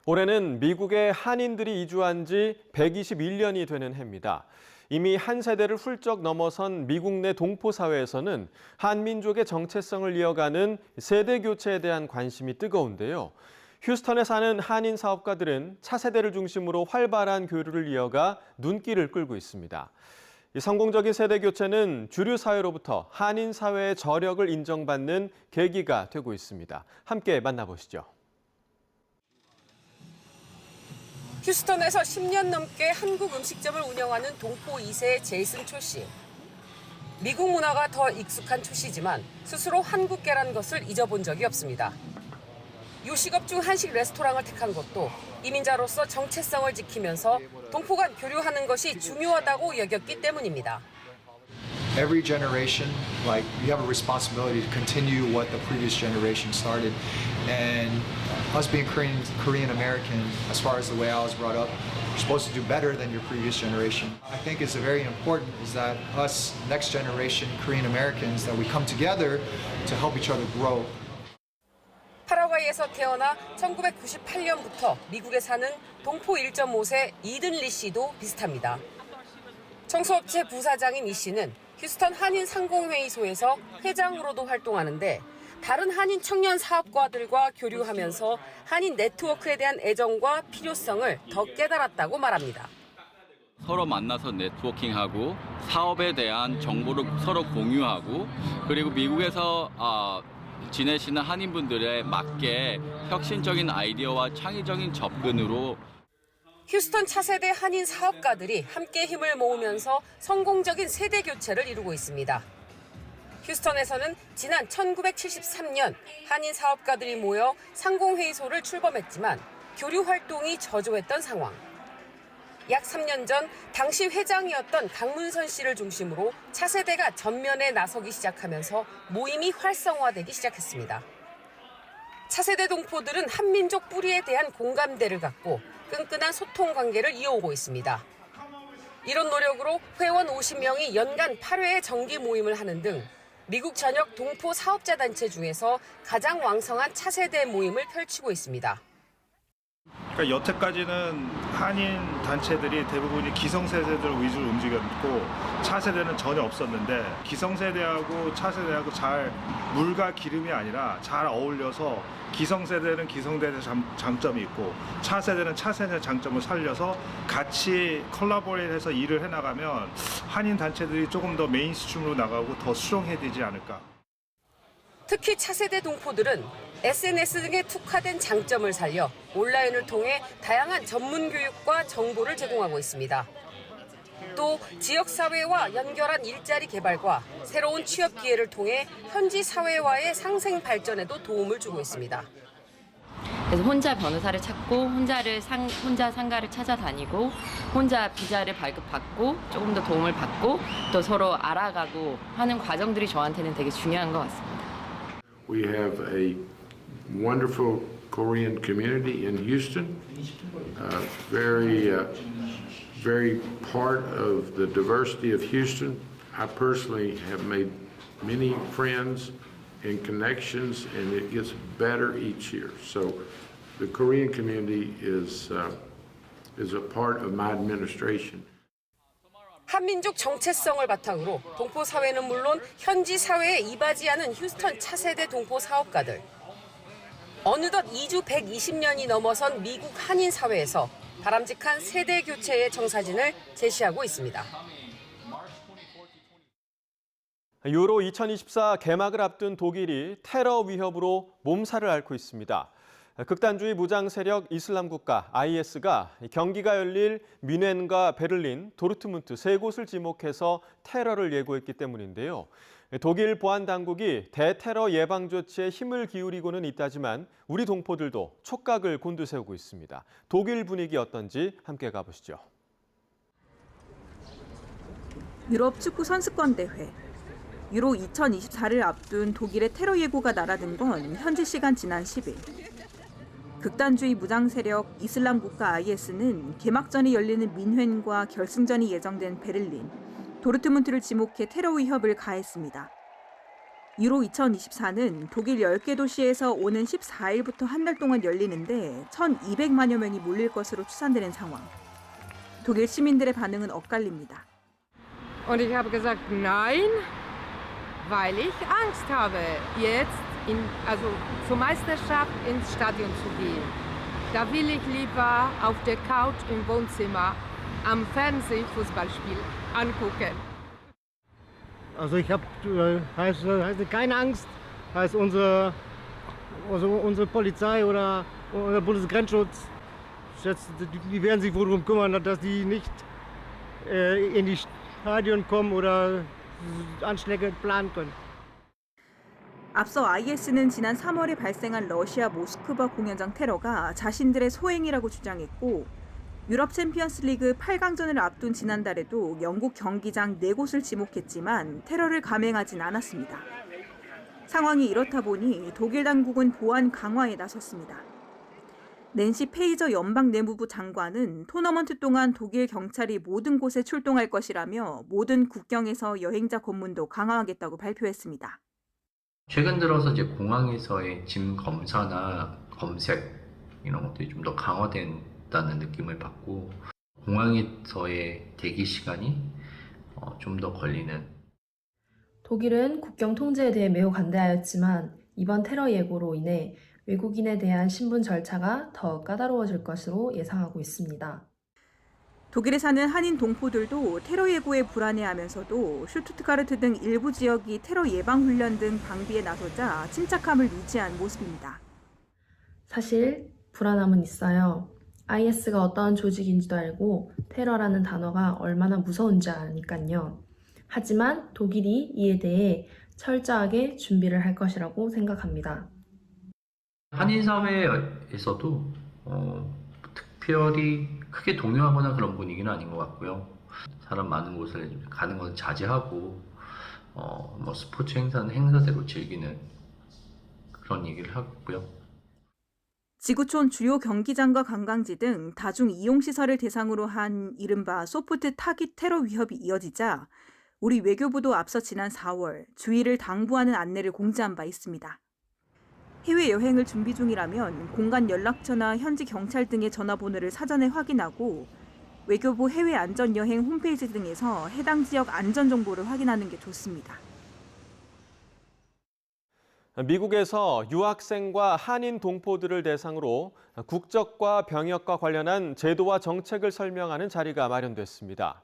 올해는 미국에 한인들이 이주한 지 121년이 되는 해입니다. 이미 한 세대를 훌쩍 넘어선 미국 내 동포 사회에서는 한민족의 정체성을 이어가는 세대 교체에 대한 관심이 뜨거운데요. 휴스턴에 사는 한인 사업가들은 차세대를 중심으로 활발한 교류를 이어가 눈길을 끌고 있습니다. 이 성공적인 세대 교체는 주류 사회로부터 한인 사회의 저력을 인정받는 계기가 되고 있습니다. 함께 만나보시죠. 휴스턴에서 10년 넘게 한국 음식점을 운영하는 동포 2세 제이슨 초 씨. 미국 문화가 더 익숙한 초 씨지만 스스로 한국계란 것을 잊어본 적이 없습니다. 요식업 중 한식 레스토랑을 택한 것도 이민자로서 정체성을 지키면서 동포 간 교류하는 것이 중요하다고 여겼기 때문입니다. Every generation, like you have a responsibility to continue what the previous generation started, and us being Korean American, as far as the way I was brought up, you're supposed to do better than your previous generation. I think it's very important is that us next generation Korean Americans that we come together to help each other grow. 파라과이에서 태어나 1998년부터 미국에 사는 동포 1.5세 이든 리 씨도 비슷합니다. 청소업체 부사장인 이 씨는 휴스턴 한인 상공회의소에서 회장으로도 활동하는데 다른 한인 청년 사업가들과 교류하면서 한인 네트워크에 대한 애정과 필요성을 더 깨달았다고 말합니다. 서로 만나서 네트워킹하고 사업에 대한 정보를 서로 공유하고 그리고 미국에서 지내시는 한인분들에 맞게 혁신적인 아이디어와 창의적인 접근으로 휴스턴 차세대 한인 사업가들이 함께 힘을 모으면서 성공적인 세대 교체를 이루고 있습니다. 휴스턴에서는 지난 1973년 한인 사업가들이 모여 상공회의소를 출범했지만 교류 활동이 저조했던 상황. 약 3년 전 당시 회장이었던 강문선 씨를 중심으로 차세대가 전면에 나서기 시작하면서 모임이 활성화되기 시작했습니다. 차세대 동포들은 한민족 뿌리에 대한 공감대를 갖고 끈끈한 소통 관계를 이어오고 있습니다. 이런 노력으로 회원 50명이 연간 8회의 정기 모임을 하는 등 미국 전역 동포 사업자 단체 중에서 가장 왕성한 차세대 모임을 펼치고 있습니다. 그러니까 여태까지는 한인 단체들이 대부분이 기성세대들 위주로 움직였고 차세대는 전혀 없었는데 기성세대하고 차세대하고 잘 물과 기름이 아니라 잘 어울려서 기성세대는 기성세대 장점이 있고 차세대는 차세대 장점을 살려서 같이 콜라보레이트해서 일을 해나가면 한인 단체들이 조금 더 메인스트림으로 나가고 더 수용해지지 않을까. 특히 차세대 동포들은 SNS 등의 특화된 장점을 살려 온라인을 통해 다양한 전문 교육과 정보를 제공하고 있습니다. 또 지역사회와 연결한 일자리 개발과 새로운 취업 기회를 통해 현지 사회와의 상생 발전에도 도움을 주고 있습니다. 그래서 혼자 변호사를 찾고 혼자 상가를 찾아다니고 혼자 비자를 발급받고 조금 더 도움을 받고 또 서로 알아가고 하는 과정들이 저한테는 되게 중요한 것 같습니다. We have a wonderful Korean community in Houston, very part of the diversity of Houston. I personally have made many friends and connections, and it gets better each year. So the Korean community is a part of my administration. 한민족 정체성을 바탕으로 동포 사회는 물론 현지 사회에 이바지하는 휴스턴 차세대 동포 사업가들. 어느덧 이주 120년이 넘어선 미국 한인 사회에서 바람직한 세대 교체의 정사진을 제시하고 있습니다. 유로 2024 개막을 앞둔 독일이 테러 위협으로 몸살을 앓고 있습니다. 극단주의 무장 세력 이슬람 국가 IS가 경기가 열릴 뮌헨과 베를린, 도르트문트 세 곳을 지목해서 테러를 예고했기 때문인데요. 독일 보안 당국이 대테러 예방 조치에 힘을 기울이고는 있다지만 우리 동포들도 촉각을 곤두세우고 있습니다. 독일 분위기 어떤지 함께 가보시죠. 유럽 축구 선수권 대회. 유로 2024를 앞둔 독일의 테러 예고가 날아든 건 현지 시간 지난 10일. 극단주의 무장 세력 이슬람 국가 IS는 개막전이 열리는 뮌헨과 결승전이 예정된 베를린, 도르트문트를 지목해 테러 위협을 가했습니다. 유로 2024는 독일 10개 도시에서 오는 14일부터 한 달 동안 열리는데 1,200만여 명이 몰릴 것으로 추산되는 상황. 독일 시민들의 반응은 엇갈립니다. Und ich habe gesagt nein, weil ich Angst habe, jetzt zur Meisterschaft ins Stadion zu gehen. Da will ich lieber auf der Couch im Wohnzimmer am Fernsehen Fußballspiel angucken. Also ich habe heißt keine Angst, heißt unsere Polizei oder unser Bundesgrenzschutz, die werden sich wohl darum kümmern, dass die nicht in die Stadion kommen oder Anschläge planen können. 앞서 IS는 지난 3월에 발생한 러시아 모스크바 공연장 테러가 자신들의 소행이라고 주장했고 유럽 챔피언스 리그 8강전을 앞둔 지난달에도 영국 경기장 4곳을 지목했지만 테러를 감행하진 않았습니다. 상황이 이렇다 보니 독일 당국은 보안 강화에 나섰습니다. 낸시 페이저 연방 내무부 장관은 토너먼트 동안 독일 경찰이 모든 곳에 출동할 것이라며 모든 국경에서 여행자 검문도 강화하겠다고 발표했습니다. 최근 들어서 이제 공항에서의 짐 검사나 검색 이런 것들이 좀 더 강화된다는 느낌을 받고 공항에서의 대기 시간이 좀 더 걸리는. 독일은 국경 통제에 대해 매우 관대하였지만 이번 테러 예고로 인해 외국인에 대한 신분 절차가 더 까다로워질 것으로 예상하고 있습니다. 독일에 사는 한인 동포들도 테러 예고에 불안해하면서도 슈투트가르트 등 일부 지역이 테러 예방 훈련 등 방비에 나서자 침착함을 유지한 모습입니다. 사실 불안함은 있어요. IS가 어떤 조직인지도 알고 테러라는 단어가 얼마나 무서운지 아니까요. 하지만 독일이 이에 대해 철저하게 준비를 할 것이라고 생각합니다. 한인 사회에서도 특별히 크게 동요하거나 그런 분위기는 아닌 것 같고요. 사람 많은 곳을 가는 것은 자제하고 스포츠 행사는 행사대로 즐기는 그런 얘기를 하고요. 지구촌 주요 경기장과 관광지 등 다중 이용시설을 대상으로 한 이른바 소프트 타깃 테러 위협이 이어지자 우리 외교부도 앞서 지난 4월 주의를 당부하는 안내를 공지한 바 있습니다. 해외여행을 준비 중이라면 공간 연락처나 현지 경찰 등의 전화번호를 사전에 확인하고 외교부 해외안전여행 홈페이지 등에서 해당 지역 안전정보를 확인하는 게 좋습니다. 미국에서 유학생과 한인 동포들을 대상으로 국적과 병역과 관련한 제도와 정책을 설명하는 자리가 마련됐습니다.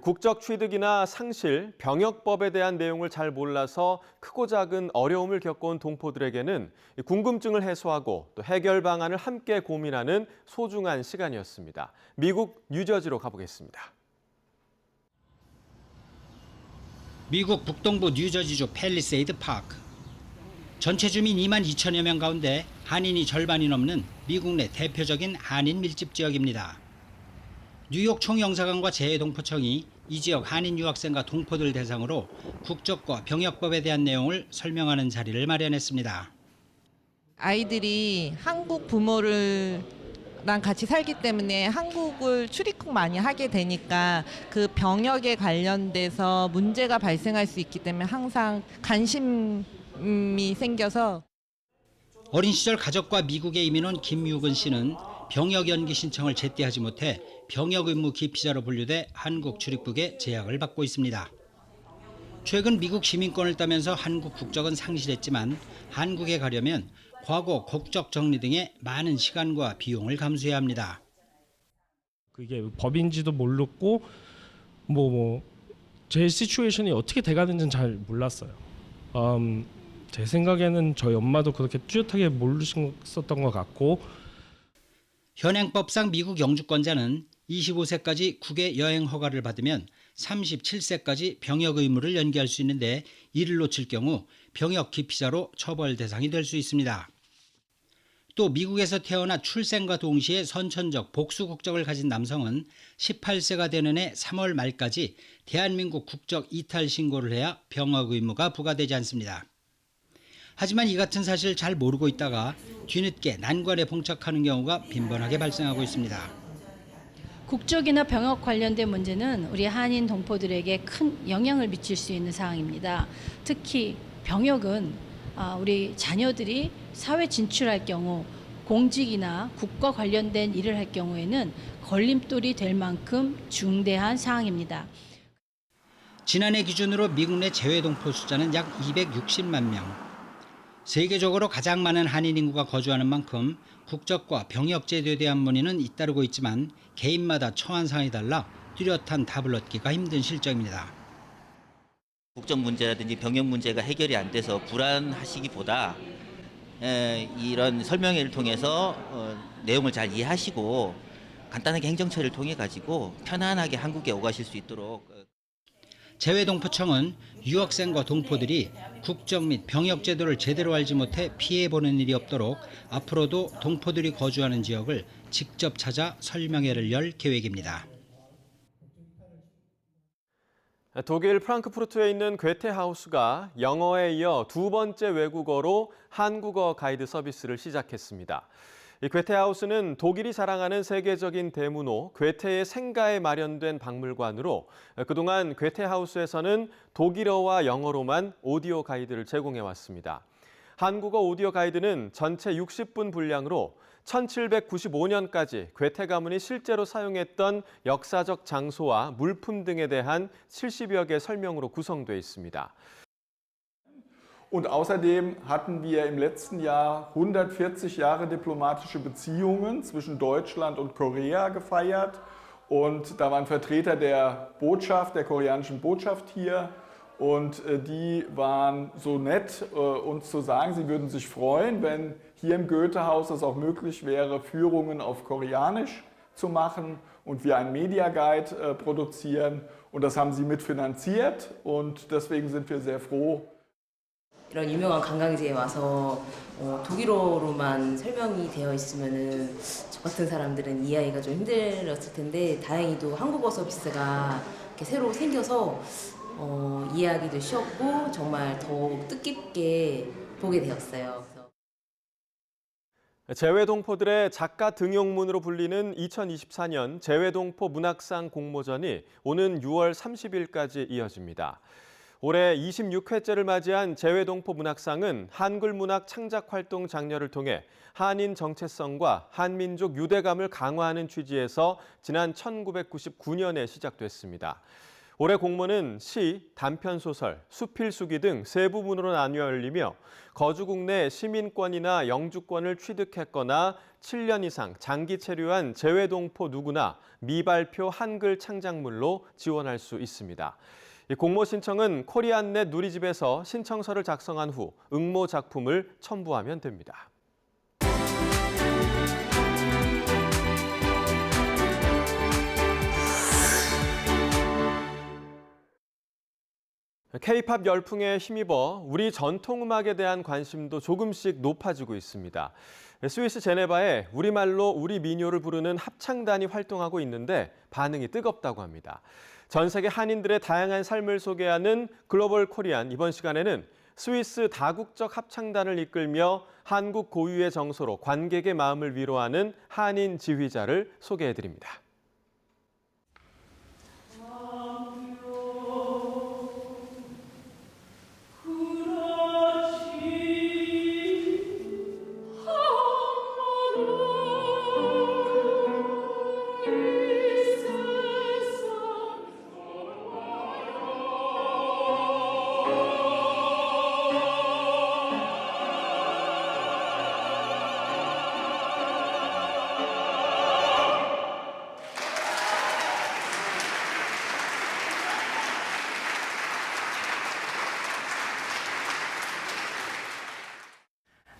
국적 취득이나 상실, 병역법에 대한 내용을 잘 몰라서 크고 작은 어려움을 겪어온 동포들에게는 궁금증을 해소하고 또 해결 방안을 함께 고민하는 소중한 시간이었습니다. 미국 뉴저지로 가보겠습니다. 미국 북동부 뉴저지주 팰리세이드 파크. 전체 주민 2만 2천여 명 가운데 한인이 절반이 넘는 미국 내 대표적인 한인 밀집 지역입니다. 뉴욕 총영사관과 재해동포청이 이 지역 한인 유학생과 동포들 대상으로 국적과 병역법에 대한 내용을 설명하는 자리를 마련했습니다. 아이들이 한국 부모랑 같이 살기 때문에 한국을 출입국 많이 하게 되니까 그 병역에 관련돼서 문제가 발생할 수 있기 때문에 항상 관심이 생겨서. 어린 시절 가족과 미국에 이민 온 김유근 씨는 병역 연기 신청을 제때 하지 못해 병역 의무 기피자로 분류돼 한국 출입국에 제약을 받고 있습니다. 최근 미국 시민권을 따면서 한국 국적은 상실했지만 한국에 가려면 과거 국적 정리 등의 많은 시간과 비용을 감수해야 합니다. 그게 법인지도 모르고 제 시츄에이션이 어떻게 돼가는지는 잘 몰랐어요. 제 생각에는 저희 엄마도 그렇게 뚜렷하게 모르셨던 것 같고. 현행법상 미국 영주권자는 25세까지 국외 여행 허가를 받으면 37세까지 병역 의무를 연기할 수 있는데 이를 놓칠 경우 병역 기피자로 처벌 대상이 될 수 있습니다. 또 미국에서 태어나 출생과 동시에 선천적 복수 국적을 가진 남성은 18세가 되는 해 3월 말까지 대한민국 국적 이탈 신고를 해야 병역 의무가 부과되지 않습니다. 하지만 이 같은 사실을 잘 모르고 있다가 뒤늦게 난관에 봉착하는 경우가 빈번하게 발생하고 있습니다. 국적이나 병역 관련된 문제는 우리 한인 동포들에게 큰 영향을 미칠 수 있는 사항입니다. 특히 병역은 우리 자녀들이 사회 진출할 경우 공직이나 국가 관련된 일을 할 경우에는 걸림돌이 될 만큼 중대한 사항입니다. 지난해 기준으로 미국 내 재외동포 숫자는 약 260만 명. 세계적으로 가장 많은 한인 인구가 거주하는 만큼 국적과 병역 제도에 대한 문의는 잇따르고 있지만 개인마다 처한 상황이 달라 뚜렷한 답을 얻기가 힘든 실정입니다. 국적 문제라든지 병역 문제가 해결이 안 돼서 불안하시기보다 이런 설명회를 통해서 내용을 잘 이해하시고 간단하게 행정처리를 통해 가지고 편안하게 한국에 오가실 수 있도록. 재외동포청은 유학생과 동포들이 국적 및 병역 제도를 제대로 알지 못해 피해보는 일이 없도록 앞으로도 동포들이 거주하는 지역을 직접 찾아 설명회를 열 계획입니다. 독일 프랑크푸르트에 있는 괴테하우스가 영어에 이어 두 번째 외국어로 한국어 가이드 서비스를 시작했습니다. 이 괴테하우스는 독일이 자랑하는 세계적인 대문호 괴테의 생가에 마련된 박물관으로 그동안 괴테하우스에서는 독일어와 영어로만 오디오 가이드를 제공해 왔습니다. 한국어 오디오 가이드는 전체 60분 분량으로 1795년까지 괴테 가문이 실제로 사용했던 역사적 장소와 물품 등에 대한 70여 개 설명으로 구성되어 있습니다. Und außerdem hatten wir im letzten Jahr 140 Jahre diplomatische Beziehungen zwischen Deutschland und Korea gefeiert. Und da waren Vertreter der Botschaft, der koreanischen Botschaft hier. Und die waren so nett, uns zu sagen, sie würden sich freuen, wenn hier im Goethehaus es auch möglich wäre, Führungen auf Koreanisch zu machen und wir einen Media Guide produzieren. Und das haben sie mitfinanziert und deswegen sind wir sehr froh. 이런 유명한 관광지에 와서 독일어로만 설명이 되어 있으면은 저 같은 사람들은 이해하기가 좀 힘들었을 텐데 다행히도 한국어 서비스가 이렇게 새로 생겨서 이해하기도 쉬웠고 정말 더욱 뜻깊게 보게 되었어요. 재외동포들의 작가 등용문으로 불리는 2024년 재외동포 문학상 공모전이 오는 6월 30일까지 이어집니다. 올해 26회째를 맞이한 재외동포 문학상은 한글 문학 창작 활동 장려를 통해 한인 정체성과 한민족 유대감을 강화하는 취지에서 지난 1999년에 시작됐습니다. 올해 공모는 시, 단편소설, 수필수기 등 세 부문으로 나뉘어 열리며 거주국 내 시민권이나 영주권을 취득했거나 7년 이상 장기 체류한 재외동포 누구나 미발표 한글 창작물로 지원할 수 있습니다. 이 공모 신청은 코리안넷 누리집에서 신청서를 작성한 후 응모 작품을 첨부하면 됩니다. K-팝 열풍에 힘입어 우리 전통음악에 대한 관심도 조금씩 높아지고 있습니다. 스위스 제네바에 우리말로 우리 민요를 부르는 합창단이 활동하고 있는데 반응이 뜨겁다고 합니다. 전 세계 한인들의 다양한 삶을 소개하는 글로벌 코리안 이번 시간에는 스위스 다국적 합창단을 이끌며 한국 고유의 정서로 관객의 마음을 위로하는 한인 지휘자를 소개해드립니다.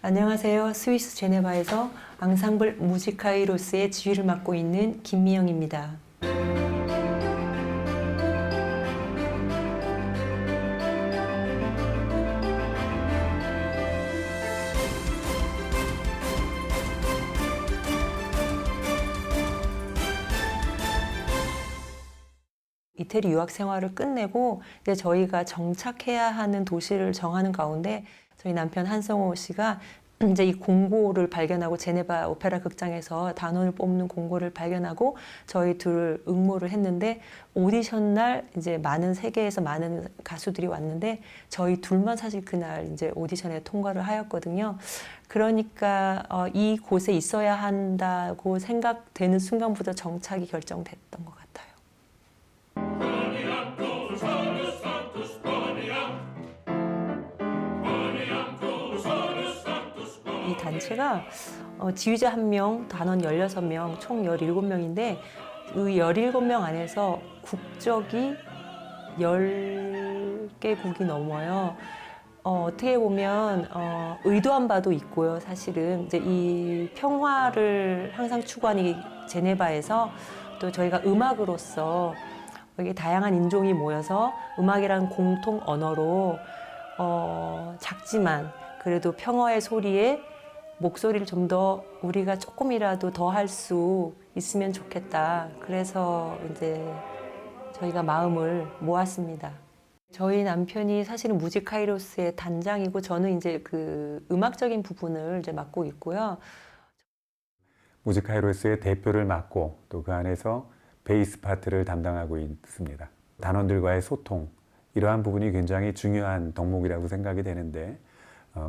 안녕하세요. 스위스 제네바에서 앙상블 무지카이로스의 지휘를 맡고 있는 김미영입니다. 이태리 유학 생활을 끝내고 이제 저희가 정착해야 하는 도시를 정하는 가운데 저희 남편 한성호 씨가 이제 이 공고를 발견하고 제네바 오페라 극장에서 단원을 뽑는 공고를 발견하고 저희 둘 응모를 했는데 오디션 날 이제 세계에서 많은 가수들이 왔는데 저희 둘만 사실 그날 이제 오디션에 통과를 하였거든요. 그러니까 이 곳에 있어야 한다고 생각되는 순간부터 정착이 결정됐던 것 같아요. 이 단체가 지휘자 1명, 단원 16명, 총 17명인데 이 17명 안에서 국적이 10개국이 넘어요. 어떻게 보면 의도한 바도 있고요. 사실은 이제 이 평화를 항상 추구하는 제네바에서 또 저희가 음악으로서 이게 다양한 인종이 모여서 음악이라는 공통 언어로 작지만 그래도 평화의 소리에 목소리를 좀 더 우리가 조금이라도 더 할 수 있으면 좋겠다. 그래서 이제 저희가 마음을 모았습니다. 저희 남편이 사실은 무지카이로스의 단장이고 저는 이제 그 음악적인 부분을 이제 맡고 있고요. 무지카이로스의 대표를 맡고 또 그 안에서 베이스 파트를 담당하고 있습니다. 단원들과의 소통, 이러한 부분이 굉장히 중요한 덕목이라고 생각이 되는데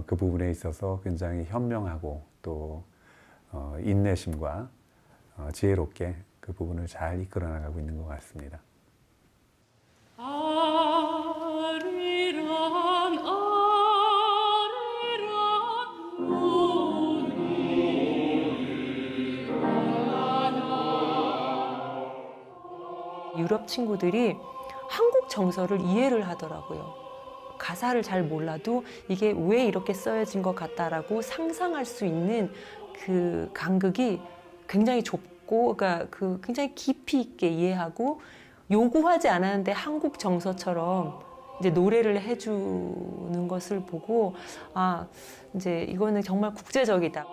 그 부분에 있어서 굉장히 현명하고 또 인내심과 지혜롭게 그 부분을 잘 이끌어 나가고 있는 것 같습니다. 유럽 친구들이 한국 정서를 이해를 하더라고요. 가사를 잘 몰라도 이게 왜 이렇게 써여진 것 같다라고 상상할 수 있는 그 간극이 굉장히 좁고, 그러니까 그 굉장히 깊이 있게 이해하고 요구하지 않았는데 한국 정서처럼 이제 노래를 해주는 것을 보고 이제 이거는 정말 국제적이다.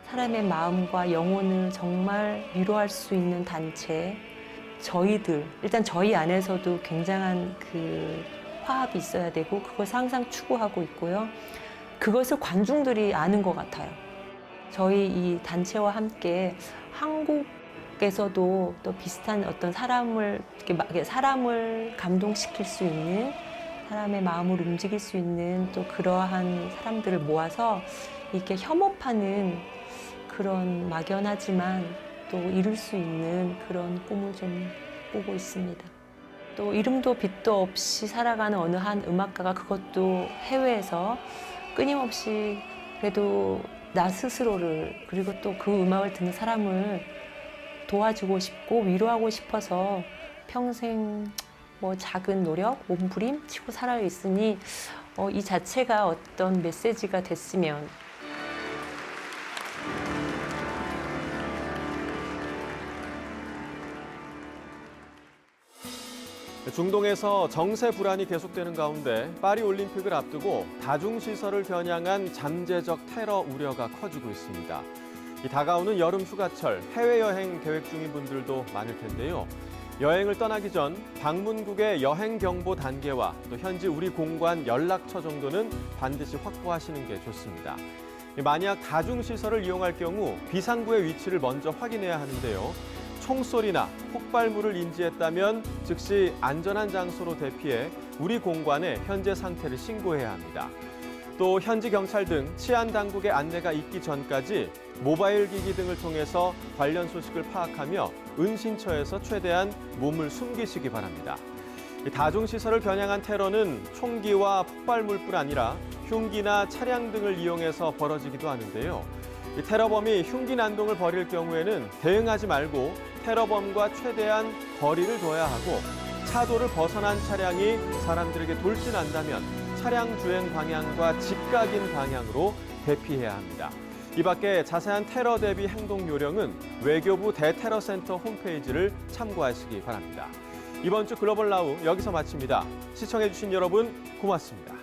사람의 마음과 영혼을 정말 위로할 수 있는 단체, 저희들, 일단 저희 안에서도 굉장한 그 화합이 있어야 되고 그것을 항상 추구하고 있고요. 그것을 관중들이 아는 것 같아요. 저희 이 단체와 함께 한국에서도 또 비슷한 어떤 사람을 감동시킬 수 있는, 사람의 마음을 움직일 수 있는 또 그러한 사람들을 모아서 이렇게 협업하는 그런 막연하지만 또 이룰 수 있는 그런 꿈을 좀 꾸고 있습니다. 또 이름도 빛도 없이 살아가는 어느 한 음악가가 그것도 해외에서 끊임없이 그래도 나 스스로를 그리고 또 그 음악을 듣는 사람을 도와주고 싶고 위로하고 싶어서 평생 뭐 작은 노력, 몸부림 치고 살아있으니 이 자체가 어떤 메시지가 됐으면. 중동에서 정세 불안이 계속되는 가운데 파리 올림픽을 앞두고 다중시설을 겨냥한 잠재적 테러 우려가 커지고 있습니다. 이 다가오는 여름 휴가철 해외여행 계획 중인 분들도 많을 텐데요. 여행을 떠나기 전 방문국의 여행 경보 단계와 또 현지 우리 공관 연락처 정도는 반드시 확보하시는 게 좋습니다. 만약 다중시설을 이용할 경우 비상구의 위치를 먼저 확인해야 하는데요. 총소리나 폭발물을 인지했다면 즉시 안전한 장소로 대피해 우리 공관에 현재 상태를 신고해야 합니다. 또 현지 경찰 등 치안 당국의 안내가 있기 전까지 모바일 기기 등을 통해서 관련 소식을 파악하며 은신처에서 최대한 몸을 숨기시기 바랍니다. 다중시설을 겨냥한 테러는 총기와 폭발물뿐 아니라 흉기나 차량 등을 이용해서 벌어지기도 하는데요. 테러범이 흉기 난동을 벌일 경우에는 대응하지 말고 테러범과 최대한 거리를 둬야 하고 차도를 벗어난 차량이 사람들에게 돌진한다면 차량 주행 방향과 직각인 방향으로 대피해야 합니다. 이 밖에 자세한 테러 대비 행동 요령은 외교부 대테러센터 홈페이지를 참고하시기 바랍니다. 이번 주 글로벌 나우 여기서 마칩니다. 시청해주신 여러분 고맙습니다.